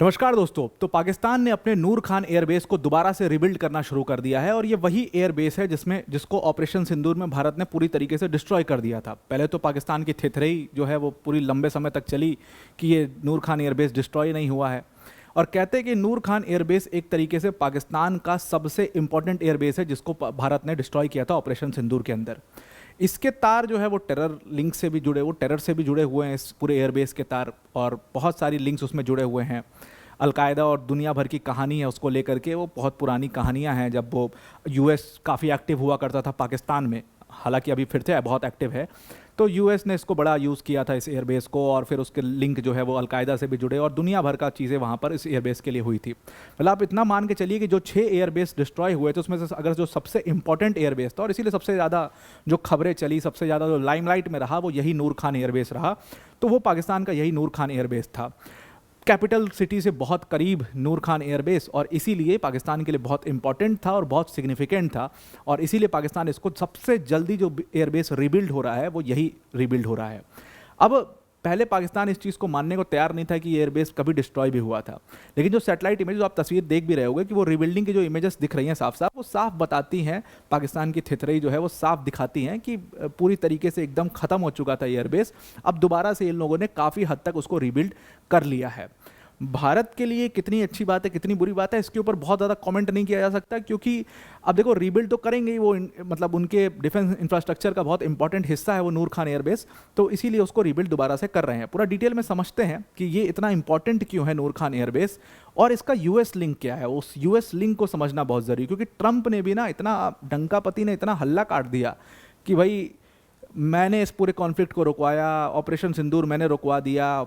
नमस्कार दोस्तों। तो पाकिस्तान ने अपने नूर खान एयरबेस को दोबारा से रिबिल्ड करना शुरू कर दिया है और ये वही एयरबेस है जिसको ऑपरेशन सिंदूर में भारत ने पूरी तरीके से डिस्ट्रॉय कर दिया था। पहले तो पाकिस्तान की थिथरई जो है वो पूरी लंबे समय तक चली कि ये नूर खान एयरबेस डिस्ट्रॉय नहीं हुआ है, और कहते हैं कि नूर खान एयरबेस एक तरीके से पाकिस्तान का सबसे इंपॉर्टेंट एयरबेस है जिसको भारत ने डिस्ट्रॉय किया था ऑपरेशन सिंदूर के अंदर। इसके तार जो है वो टेरर लिंक से भी जुड़े, वो टेरर से भी जुड़े हुए हैं इस पूरे एयरबेस के तार, और बहुत सारी लिंक्स उसमें जुड़े हुए हैं। अलकायदा और दुनिया भर की कहानी है उसको लेकर के, वो बहुत पुरानी कहानियां हैं जब वो यूएस काफ़ी एक्टिव हुआ करता था पाकिस्तान में, हालांकि अभी फिर से बहुत एक्टिव है। तो यूएस ने इसको बड़ा यूज़ किया था इस एयरबेस को, और फिर उसके लिंक जो है वो अलकायदा से भी जुड़े और दुनिया भर का चीज़ें वहाँ पर इस एयरबेस के लिए हुई थी। मतलब आप इतना मान के चलिए कि जो 6 एयरबेस डिस्ट्रॉय हुए थे उसमें से अगर जो सबसे इंपॉर्टेंट एयरबेस था और इसीलिए सबसे ज़्यादा जो खबरें चली, सबसे ज़्यादा जो लाइमलाइट में रहा, वो यही नूर खान एयरबेस रहा। तो वो पाकिस्तान का यही नूर खान एयरबेस था। कैपिटल सिटी से बहुत करीब नूर खान एयरबेस, और इसीलिए पाकिस्तान के लिए बहुत इंपॉर्टेंट था और बहुत सिग्निफिकेंट था, और इसीलिए पाकिस्तान इसको सबसे जल्दी जो एयरबेस रिबिल्ड हो रहा है वो यही रिबिल्ड हो रहा है। अब पहले पाकिस्तान इस चीज़ को मानने को तैयार नहीं था कि ये एयरबेस कभी डिस्ट्रॉय भी हुआ था, लेकिन जो सैटेलाइट इमेज, जो आप तस्वीर देख भी रहे होगे कि वो रिबिल्डिंग की जो इमेजेस दिख रही हैं साफ साफ, वो साफ बताती हैं, पाकिस्तान की थिथरई जो है वो साफ दिखाती हैं कि पूरी तरीके से एकदम ख़त्म हो चुका था एयरबेस। अब दोबारा से इन लोगों ने काफ़ी हद तक उसको रिबिल्ड कर लिया है। भारत के लिए कितनी अच्छी बात है कितनी बुरी बात है, इसके ऊपर बहुत ज़्यादा कमेंट नहीं किया जा सकता, क्योंकि अब देखो रीबिल्ड तो करेंगे ही वो, मतलब उनके डिफेंस इंफ्रास्ट्रक्चर का बहुत इंपॉर्टेंट हिस्सा है वो नूर खान एयरबेस, तो इसीलिए उसको रीबिल्ड दोबारा से कर रहे हैं। पूरा डिटेल में समझते हैं कि ये इतना इंपॉर्टेंट क्यों है नूर खान एयरबेस, और इसका यूएस लिंक क्या है। उस यूएस लिंक को समझना बहुत ज़रूरी, क्योंकि ट्रंप ने भी ना इतना, डंकापति ने इतना हल्ला काट दिया कि भाई मैंने इस पूरे कॉन्फ्लिक्ट को रुकवाया, ऑपरेशन सिंदूर मैंने रुकवा दिया।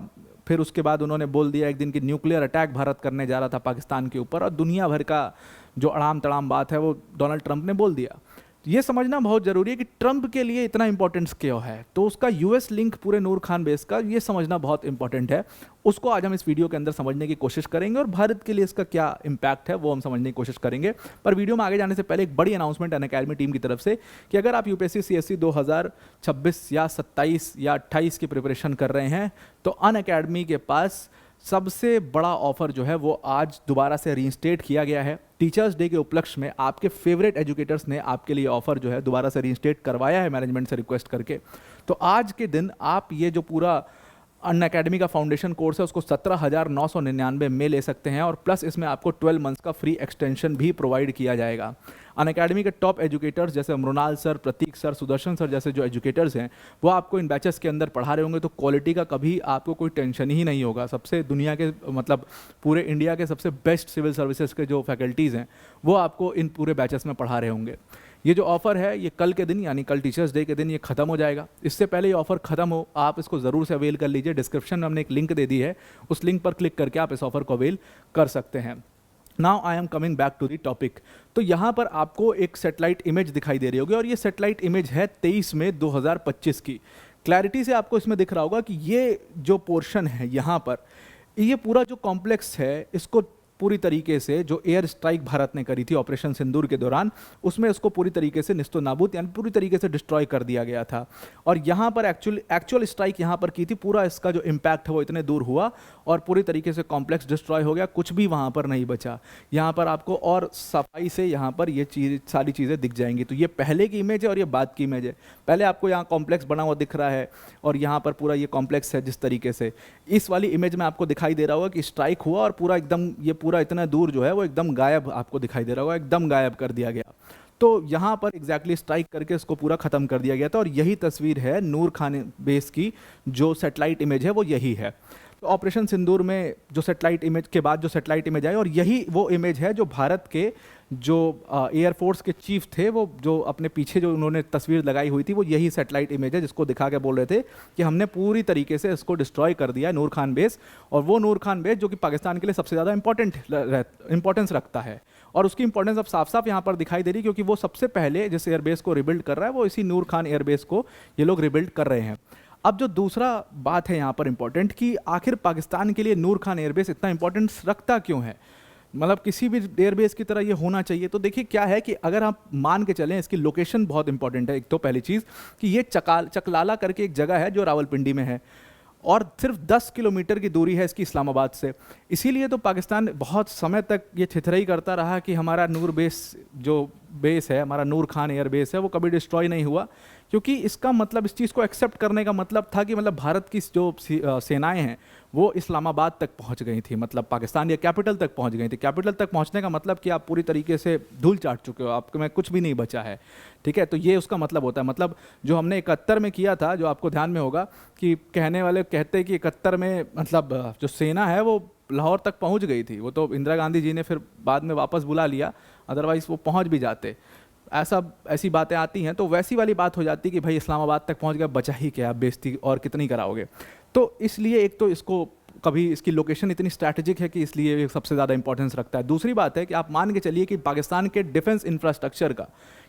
फिर उसके बाद उन्होंने बोल दिया एक दिन कि न्यूक्लियर अटैक भारत करने जा रहा था पाकिस्तान के ऊपर, और दुनिया भर का जो अड़ाम तड़ाम बात है वो डोनाल्ड ट्रंप ने बोल दिया। ये समझना बहुत ज़रूरी है कि ट्रंप के लिए इतना इंपॉर्टेंस क्यों है, तो उसका यूएस लिंक पूरे नूर खान बेस का, ये समझना बहुत इंपॉर्टेंट है। उसको आज हम इस वीडियो के अंदर समझने की कोशिश करेंगे, और भारत के लिए इसका क्या इम्पैक्ट है वो हम समझने की कोशिश करेंगे। पर वीडियो में आगे जाने से पहले एक बड़ी अनाउंसमेंट अनअकैडमी टीम की तरफ से कि अगर आप यूपीएससी सीएससी 2026 या 27 या 28 की प्रिपरेशन कर रहे हैं, तो अनअकैडमी के पास सबसे बड़ा ऑफर जो है वो आज दोबारा से रीइंस्टेट किया गया है। टीचर्स डे के उपलक्ष्य में आपके फेवरेट एजुकेटर्स ने आपके लिए ऑफर जो है दोबारा से रीइंस्टेट करवाया है मैनेजमेंट से रिक्वेस्ट करके। तो आज के दिन आप ये जो पूरा अनअकैडमी का फाउंडेशन कोर्स है उसको 17,999 में ले सकते हैं, और प्लस इसमें आपको 12 मंथ्स का फ्री एक्सटेंशन भी प्रोवाइड किया जाएगा। अनअकैडमी के टॉप एजुकेटर्स जैसे मृणाल सर, प्रतीक सर, सुदर्शन सर जैसे जो एजुकेटर्स हैं वो आपको इन बैचेस के अंदर पढ़ा रहे होंगे, तो क्वालिटी का कभी आपको कोई टेंशन ही नहीं होगा। सबसे दुनिया के, मतलब पूरे इंडिया के सबसे बेस्ट सिविल सर्विसेज के जो फैकल्टीज़ हैं वो आपको इन पूरे बैचेस में पढ़ा रहे होंगे। ये जो ऑफ़र है ये कल के दिन, यानी कल टीचर्स डे के दिन ये ख़त्म हो जाएगा। इससे पहले ये ऑफ़र ख़त्म हो आप इसको ज़रूर से अवेल कर लीजिए। डिस्क्रिप्शन में हमने एक लिंक दे दी है, उस लिंक पर क्लिक करके आप इस ऑफ़र को अवेल कर सकते हैं। Now I am coming back to the topic. तो यहाँ पर आपको एक सेटेलाइट इमेज दिखाई दे रही होगी, और ये सेटेलाइट इमेज है 23 मई 2025 की। क्लैरिटी से आपको इसमें दिख रहा होगा कि ये जो पोर्शन है यहाँ पर, ये पूरा जो कॉम्प्लेक्स है इसको पूरी तरीके से जो एयर स्ट्राइक भारत ने करी थी ऑपरेशन सिंदूर के दौरान, उसमें इसको पूरी तरीके से निस्तो नाबूद यानी पूरी तरीके से डिस्ट्रॉय कर दिया गया था। और यहाँ पर एक्चुअल स्ट्राइक यहाँ पर की थी, पूरा इसका जो इम्पैक्ट है वो इतने दूर हुआ और पूरी तरीके से कॉम्प्लेक्स डिस्ट्रॉय हो गया, कुछ भी वहाँ पर नहीं बचा। यहाँ पर आपको और सफाई से यहाँ पर ये सारी चीज़ें दिख जाएंगी। तो ये पहले की इमेज है और ये बाद की इमेज है। पहले आपको यहाँ कॉम्प्लेक्स बना हुआ दिख रहा है और यहाँ पर पूरा ये कॉम्प्लेक्स है जिस तरीके से। इस वाली इमेज में आपको दिखाई दे रहा होगा कि स्ट्राइक हुआ और पूरा एकदम ये पूरा इतना दूर जो है वो एकदम गायब आपको दिखाई दे रहा होगा, एकदम गायब कर दिया गया। तो यहाँ पर एग्जैक्टली स्ट्राइक करके इसको पूरा खत्म कर दिया गया था, और यही तस्वीर है नूर खान बेस की। जो सैटेलाइट इमेज है वो यही है। तो ऑपरेशन सिंदूर में जो सैटेलाइट इमेज के बाद जो सैटेलाइट इमेज आई, और यही वो इमेज है जो भारत के जो एयरफोर्स के चीफ थे वो जो अपने पीछे जो उन्होंने तस्वीर लगाई हुई थी, वो यही सैटेलाइट इमेज है जिसको दिखा के बोल रहे थे कि हमने पूरी तरीके से इसको डिस्ट्रॉय कर दिया नूर खान बेस। और वो नूर खान बेस जो कि पाकिस्तान के लिए सबसे ज़्यादा इंपॉर्टेंस रखता है, और उसकी इंपॉर्टेंस अब साफ साफ यहाँ पर दिखाई दे रही है, क्योंकि वो सबसे पहले जिस एयरबेस को रिबिल्ड कर रहा है वो इसी नूर खान एयरबेस को ये लोग रिबिल्ड कर रहे हैं। अब जो दूसरा बात है यहाँ पर इंपॉर्टेंट कि आखिर पाकिस्तान के लिए नूर खान एयरबेस इतना इंपॉर्टेंस रखता क्यों है, मतलब किसी भी एयरबेस की तरह ये होना चाहिए। तो देखिए क्या है कि अगर आप मान के चलें, इसकी लोकेशन बहुत इंपॉर्टेंट है। एक तो पहली चीज़ कि ये चकलाला करके एक जगह है जो रावलपिंडी में है, और सिर्फ 10 किलोमीटर की दूरी है इसकी इस्लामाबाद से। इसीलिए तो पाकिस्तान बहुत समय तक ये छितराई करता रहा कि हमारा नूर बेस जो बेस है, हमारा नूर खान एयर बेस है, वो कभी डिस्ट्रॉय नहीं हुआ, क्योंकि इसका मतलब, इस चीज़ को एक्सेप्ट करने का मतलब था कि मतलब भारत की जो सेनाएं हैं वो इस्लामाबाद तक पहुंच गई थी, मतलब पाकिस्तान या कैपिटल तक पहुंच गई थी। कैपिटल तक पहुंचने का मतलब कि आप पूरी तरीके से धूल चाट चुके हो, आपके में कुछ भी नहीं बचा है, ठीक है। तो ये उसका मतलब होता है। मतलब जो हमने 71 में किया था, जो आपको ध्यान में होगा कि कहने वाले कहते हैं कि 71 में मतलब जो सेना है वो लाहौर तक पहुंच गई थी। वो तो इंदिरा गांधी जी ने फिर बाद में वापस बुला लिया, अदरवाइज़ वो पहुंच भी जाते। ऐसी बातें आती हैं तो वैसी वाली बात हो जाती कि भाई इस्लामाबाद तक पहुंच गया, बचा ही क्या, बेइज्जती और कितनी कराओगे। तो इसलिए एक तो इसको कभी इसकी लोकेशन इतनी स्ट्रैटेजिक है कि इसलिए ये सबसे ज़्यादा इंपॉर्टेंस रखता है। दूसरी बात है कि आप मान के चलिए कि पाकिस्तान के डिफेंस इंफ्रास्ट्रक्चर का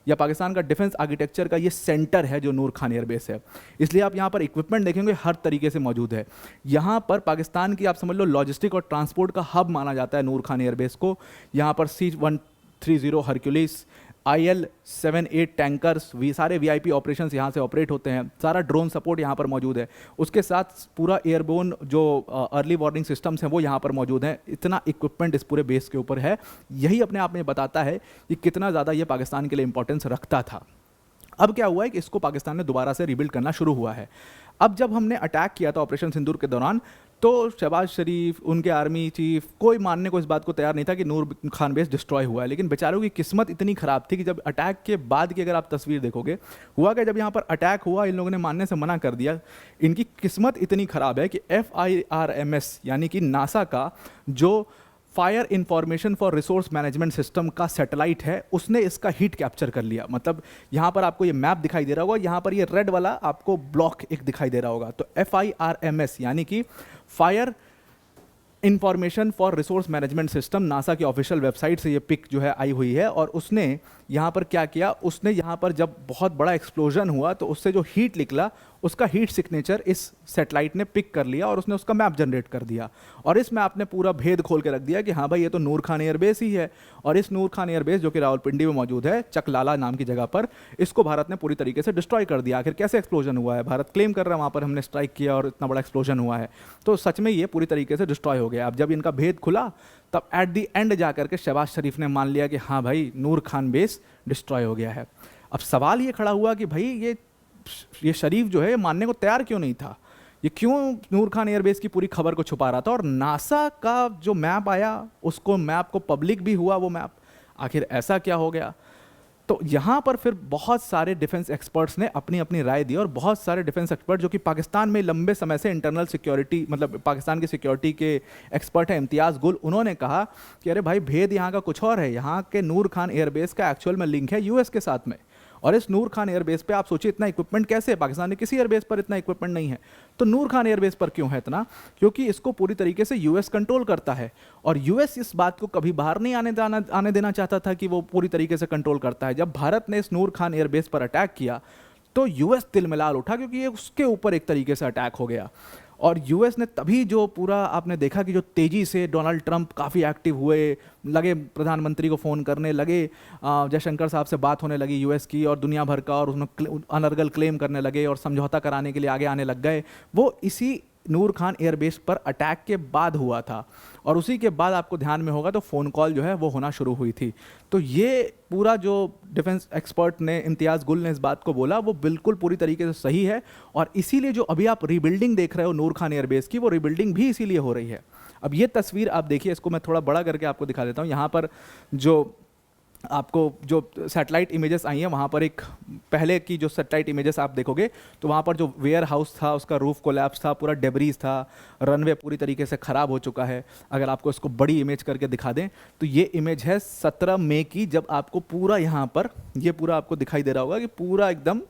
या पाकिस्तान का डिफेंस आर्किटेक्चर का ये सेंटर है जो नूर खान एयरबेस है। इसलिए आप यहाँ पर इक्विपमेंट देखेंगे हर तरीके से मौजूद है। यहाँ पर पाकिस्तान की आप समझ लो लॉजिस्टिक और ट्रांसपोर्ट का हब माना जाता है नूर खान एयरबेस को। यहाँ पर C-130 हरक्यूलिस, IL-78 टैंकर्स, सारे VIP ऑपरेशंस यहाँ से ऑपरेट होते हैं। सारा ड्रोन सपोर्ट यहाँ पर मौजूद है। उसके साथ पूरा एयरबोर्न जो अर्ली वार्निंग सिस्टम्स हैं वो यहाँ पर मौजूद हैं। इतना इक्विपमेंट इस पूरे बेस के ऊपर है। यही अपने आप में बताता है कि कितना ज़्यादा ये पाकिस्तान के लिए इंपॉर्टेंस रखता था। अब क्या हुआ है कि इसको पाकिस्तान ने दोबारा से रिबिल्ड करना शुरू हुआ है। अब जब हमने अटैक किया था ऑपरेशन सिंदूर के दौरान, तो शहबाज शरीफ, उनके आर्मी चीफ, कोई मानने को इस बात को तैयार नहीं था कि नूर खान बेस डिस्ट्रॉय हुआ है। लेकिन बेचारों की किस्मत इतनी ख़राब थी कि जब अटैक के बाद की अगर आप तस्वीर देखोगे, हुआ क्या, जब यहाँ पर अटैक हुआ इन लोगों ने मानने से मना कर दिया। इनकी किस्मत इतनी ख़राब है कि FIRMS यानी कि नासा का जो fire information for resource management system का सैटेलाइट है, उसने इसका हीट कैप्चर कर लिया। मतलब यहाँ पर आपको ये मैप दिखाई दे रहा होगा, यहाँ पर ये रेड वाला आपको ब्लॉक एक दिखाई दे रहा होगा। तो FIRMS यानी कि fire information for resource management system, NASA की ऑफिशियल वेबसाइट से ये पिक जो है आई हुई है। और उसने यहाँ पर क्या किया, उसने यहाँ पर जब बहुत बड़ा एक्सप्लोजन हुआ तो उससे जो हीट निकला, उसका हीट सिग्नेचर इस सैटेलाइट ने पिक कर लिया और उसने उसका मैप जनरेट कर दिया। और इस मैप ने पूरा भेद खोल के रख दिया कि हाँ भाई ये तो नूर खान एयरबेस ही है। और इस नूर खान एयरबेस जो कि रावलपिंडी में मौजूद है, चकलाला नाम की जगह पर, इसको भारत ने पूरी तरीके से डिस्ट्रॉय कर दिया। आखिर कैसे एक्सप्लोजन हुआ है, भारत क्लेम कर रहा है वहाँ पर हमने स्ट्राइक किया और इतना बड़ा एक्सप्लोजन हुआ है, तो सच में ये पूरी तरीके से डिस्ट्रॉय हो गया। अब जब इनका भेद खुला तब एट दी एंड जाकर के शहबाज शरीफ ने मान लिया कि हाँ भाई नूर खान बेस डिस्ट्रॉय हो गया है। अब सवाल ये खड़ा हुआ कि भाई ये शरीफ जो है मानने को तैयार क्यों नहीं था, ये क्यों नूर खान एयरबेस की पूरी खबर को छुपा रहा था। और नासा का जो मैप आया, उसको मैप को पब्लिक भी हुआ वो मैप, आखिर ऐसा क्या हो गया। तो यहाँ पर फिर बहुत सारे डिफेंस एक्सपर्ट्स ने अपनी अपनी राय दी। और बहुत सारे डिफेंस एक्सपर्ट जो कि पाकिस्तान में लंबे समय से इंटरनल सिक्योरिटी, मतलब पाकिस्तान की सिक्योरिटी के एक्सपर्ट हैं, इम्तियाज़ गुल, उन्होंने कहा कि अरे भाई भेद यहाँ का कुछ और है। यहाँ के नूर खान एयरबेस का एक्चुअल में लिंक है US के साथ में। और इस नूर खान एयरबेस पे आप सोचिए इतना इक्विपमेंट कैसे है, पाकिस्तान में किसी एयरबेस पर इतना इक्विपमेंट नहीं है। तो नूर खान एयरबेस पर क्यों है इतना, क्योंकि इसको पूरी तरीके से US कंट्रोल करता है। और US इस बात को कभी बाहर नहीं आने देना चाहता था कि वो पूरी तरीके से कंट्रोल करता है। जब भारत ने इस नूर खान एयरबेस पर अटैक किया तो US तिलमिलाल उठा, क्योंकि ये उसके ऊपर एक तरीके से अटैक हो गया। और US ने तभी जो पूरा आपने देखा कि जो तेज़ी से डोनाल्ड ट्रंप काफ़ी एक्टिव हुए, लगे प्रधानमंत्री को फ़ोन करने लगे, जयशंकर साहब से बात होने लगी US की और दुनिया भर का, और उसमें अनर्गल क्लेम करने लगे और समझौता कराने के लिए आगे आने लग गए। वो इसी नूर खान एयरबेस पर अटैक के बाद हुआ था। और उसी के बाद आपको ध्यान में होगा तो फ़ोन कॉल जो है वो होना शुरू हुई थी। तो ये पूरा जो डिफेंस एक्सपर्ट ने, इम्तियाज़ गुल ने इस बात को बोला, वो बिल्कुल पूरी तरीके से सही है। और इसीलिए जो अभी आप रीबिल्डिंग देख रहे हो नूर खान एयरबेस की, वो रीबिल्डिंग भी इसीलिए हो रही है। अब ये तस्वीर आप देखिए, इसको मैं थोड़ा बड़ा करके आपको दिखा देता हूँ। यहाँ पर जो आपको जो सैटेलाइट इमेजेस आई हैं, वहाँ पर एक पहले की जो सैटेलाइट इमेजेस आप देखोगे तो वहाँ पर जो वेयर हाउस था उसका रूफ कोलैप्स था, पूरा डेब्रीज था, रनवे पूरी तरीके से ख़राब हो चुका है। अगर आपको इसको बड़ी इमेज करके दिखा दें तो ये इमेज है 17 मई की, जब आपको पूरा यहाँ पर ये पूरा आपको दिखाई दे रहा होगा कि पूरा एकदम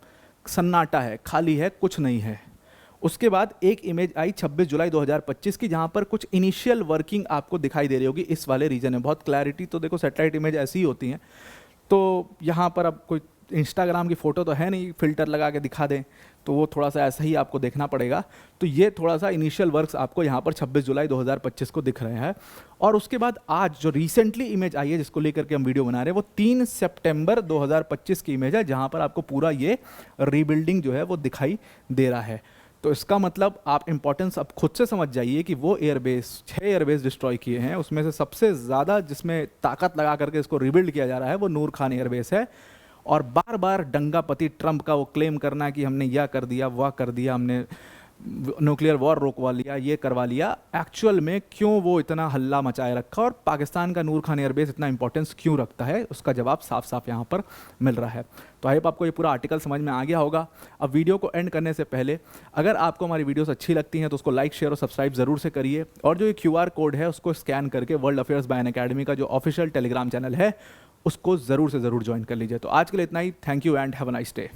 सन्नाटा है, खाली है, कुछ नहीं है। उसके बाद एक इमेज आई 26 जुलाई 2025 की, जहाँ पर कुछ इनिशियल वर्किंग आपको दिखाई दे रही होगी इस वाले रीजन में। बहुत क्लैरिटी तो देखो, सैटेलाइट इमेज ऐसी ही होती हैं। तो यहाँ पर अब कोई इंस्टाग्राम की फ़ोटो तो है नहीं, फ़िल्टर लगा के दिखा दें तो वो थोड़ा सा ऐसा ही आपको देखना पड़ेगा। तो ये थोड़ा सा इनिशियल वर्क्स आपको यहाँ पर 26 जुलाई 2025 को दिख रहे हैं। और उसके बाद आज जो रिसेंटली इमेज आई है जिसको लेकर के हम वीडियो बना रहे हैं, वो 3 सितंबर 2025 की इमेज है, जहाँ पर आपको पूरा ये रीबिल्डिंग जो है वो दिखाई दे रहा है। तो इसका मतलब आप इंपॉर्टेंस अब खुद से समझ जाइए कि वो एयरबेस 6 एयरबेस डिस्ट्रॉय किए हैं, उसमें से सबसे ज़्यादा जिसमें ताकत लगा करके इसको रिबिल्ड किया जा रहा है वो नूर खान एयरबेस है। और बार बार दंगापति ट्रंप का वो क्लेम करना कि हमने यह कर दिया वह कर दिया, हमने न्यूक्लियर वॉर रोकवा लिया, ये करवा लिया, एक्चुअल में क्यों वो इतना हल्ला मचाए रखा और पाकिस्तान का नूर खान एयरबेस इतना इंपॉर्टेंस क्यों रखता है, उसका जवाब साफ साफ यहाँ पर मिल रहा है। तो आई होप आपको ये पूरा आर्टिकल समझ में आ गया होगा। अब वीडियो को एंड करने से पहले अगर आपको हमारी वीडियोस अच्छी लगती हैं तो उसको लाइक शेयर और सब्सक्राइब ज़रूर से करिए, और जो ये QR कोड है उसको स्कैन करके वर्ल्ड अफेयर्स बाय अनअकैडमी का जो ऑफिशियल टेलीग्राम चैनल है उसको ज़रूर से ज़रूर ज्वाइन कर लीजिए। तो आज के लिए इतना ही। Thank you and have a nice day.